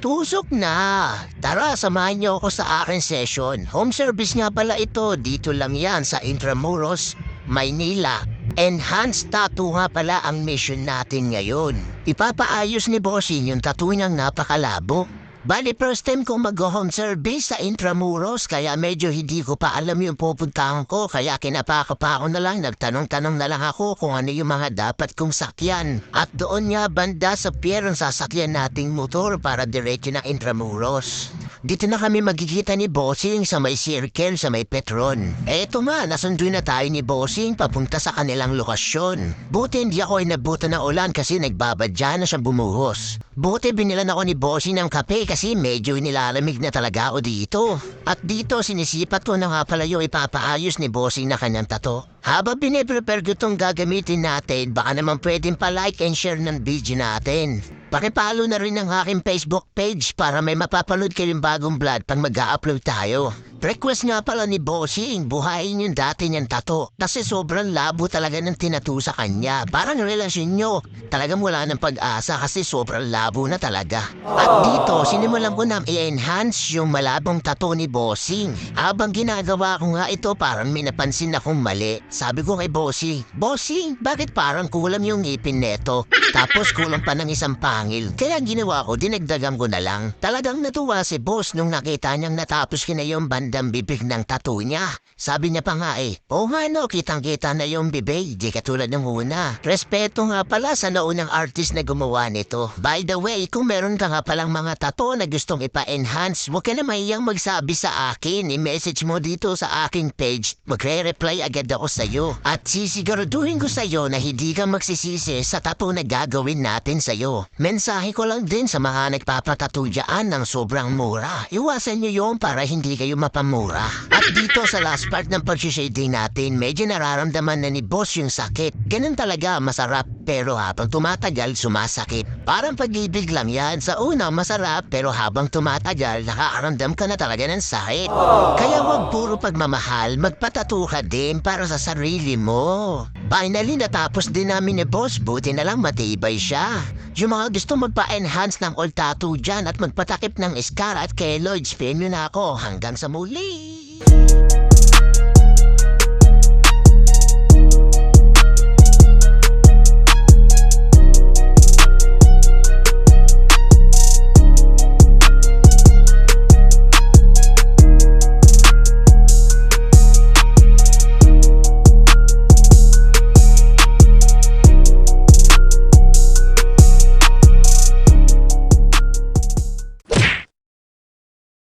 Tusok na! Tara, samahan niyo ako sa aking session. Home service nga pala ito. Dito lang yan sa Intramuros, Maynila. Enhanced tattoo nga pala ang mission natin ngayon. Ipapaayos ni Bossing yung tattoo niyang napakalabo. Bali, first time kong mag-home service sa Intramuros, kaya medyo hindi ko pa alam yung pupuntahan ko, kaya kinapaka pa ako na lang, nagtanong-tanong na lang ako kung ano yung mga dapat kong sakyan. At doon nga banda sa pier ang sasakyan nating motor para diretso ng Intramuros. Dito na kami magkikita ni Bossing sa may circle sa may Petron. Eto nga, nasunduin na tayo ni Bossing papunta sa kanilang lokasyon. Buti hindi ako ay nabuta ng ulan kasi nagbabadya na siyang bumuhos. Buti binilan ako ni Bossing ng kape kasi medyo nilalamig na talaga ako dito. At dito sinisipat ko na nga pala yung ipapaayos ni Bossing na kanyang tato. Habang bine-prepare ko itong gagamitin natin, baka naman pwedeng pa-like and share ng video natin. Pakipalo na rin ang aking Facebook page para may mapapanood kayong bagong vlog pag mag-a-upload tayo. Request nga pala ni Bossing, buhayin yung dati niyang tato kasi sobrang labo talaga ng tinato sa kanya. Parang relasyon nyo, talagang wala ng pag-asa kasi sobrang labo na talaga. At dito, sinimulan ko na i-enhance yung malabong tato ni Bossing. Habang ginagawa ko nga ito, parang may napansin akong mali. Sabi ko kay Bossing, Bossing, bakit parang kulang yung ngipin neto? Tapos kulang pa ng isang pangil. Kaya ginawa ko, dinagdagan ko na lang. Talagang natuwa si Boss nung nakita niyang natapos na yung bandang bibig ng tattoo niya. Sabi niya pa nga oo nga no, kitang-kita na yung bibig, di katulad ng una. Respeto nga pala sa naunang artist na gumawa nito. By the way, kung meron ka nga palang mga tattoo na gustong ipa-enhance, huwag ka na mahiyang magsabi sa akin. I-message mo dito sa aking page. Magre-reply agad ako sa'yo. At sisiguraduhin ko sa'yo na hindi ka magsisisi sa tattoo na gagawin natin sa'yo. Mensahe ko lang din sa mga nagpapatattoo dyan ng sobrang mura. Iwasan nyo yun para hindi kayo mapamura. At dito sa last part ng pag-shading natin, medyo nararamdaman na ni Boss yung sakit. Ganun talaga, masarap. Pero habang tumatagal, sumasakit. Parang pag-ibig lang yan. Sa una, masarap. Pero habang tumatagal, nakakaramdam ka na talaga ng sakit. Kaya wag puro pagmamahal, magpatattoo ka din para sa sarili mo. Finally, natapos din namin ni Boss. Buti na lang matibay siya. Yung mga gusto magpa-enhance ng old tattoo dyan at magpatakip ng scar at keloids, PM nyo na ako. Hanggang sa muli!